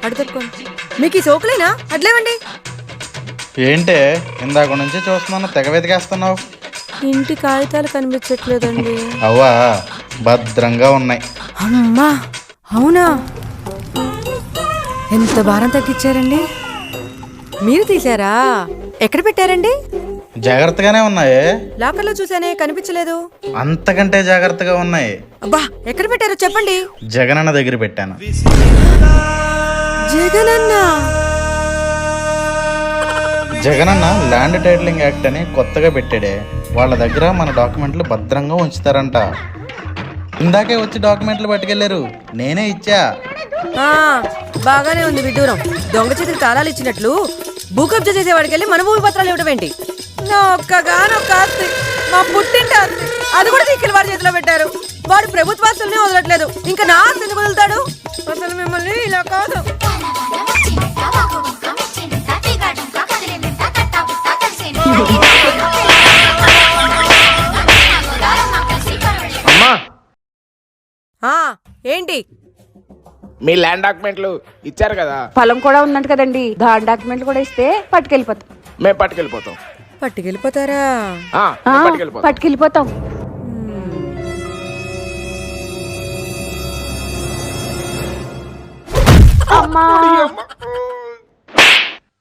అడుగుకోండి. మీకు ఈ సోకులేనా? అట్లేవండి. ఏంటే ఇందాక నుంచి చూస్తున్నాను, తెగ వెతికేస్తున్నావు. ఇంటి కాగితాలు కనిపించట్లేదండి. అవ్వా, భద్రంగా ఉన్నాయి. అమ్మా, అవునా? ఎంత భారం తగ్గించారండి. మీరు తీసారా? ఎక్కడ పెట్టారండి? జాగ్రత్తగానే ఉన్నాయి. లాకర్లో చూసానే, కనిపించలేదు. అంతకంటే జాగ్రత్తగా ఉన్నాయి. అబ్బా, ఎక్కడ పెట్టారో చెప్పండి. జగనన్న దగ్గర పెట్టాను. Jagananna? Jagananna land titling act అని కొత్తగా పెట్టాడే, వాళ్ళ దగ్గర మన డాక్యుమెంట్లు భద్రంగా ఉంచుతారంట. ఇందాకే వచ్చి డాక్యుమెంట్లు పట్టుకెళ్లారు, నేనే ఇచ్చా. బాగానే ఉంది విడ్డూరం. దొంగ చేతికి తాళాలు ఇచ్చినట్లు భూ కబ్జా చేసేవాడికి వెళ్ళి మన భూమి పత్రాలు ఇవ్వడం ఏంటి? నా ఒక్కగానొక్క ఆస్తి, మా పుట్టింటి ఆస్తి, అది కూడా తీసుకెళ్లి వాడి చేతిలో పెట్టారు. వాడు ప్రభుత్వాస్తుల్ని వదలట్లేదు, ఇంకా నా ఆస్తి ఎందుకు వదులుతాడు? అసలు మిమ్మల్ని ఇలా కాదు. ఏంటి? మీ ల్యాండ్ డాక్యుమెంట్లు ఇచ్చారు కదా, పొలం కూడా ఉందంట కదండి, దాని డాక్యుమెంట్లు కూడా ఇస్తే పట్టుకెళ్ళిపోతాం. మేము పట్టుకెళ్ళిపోతాం. పట్టుకెళ్ళిపోతారా? పట్టుకెళ్ళిపోతాం. అమ్మా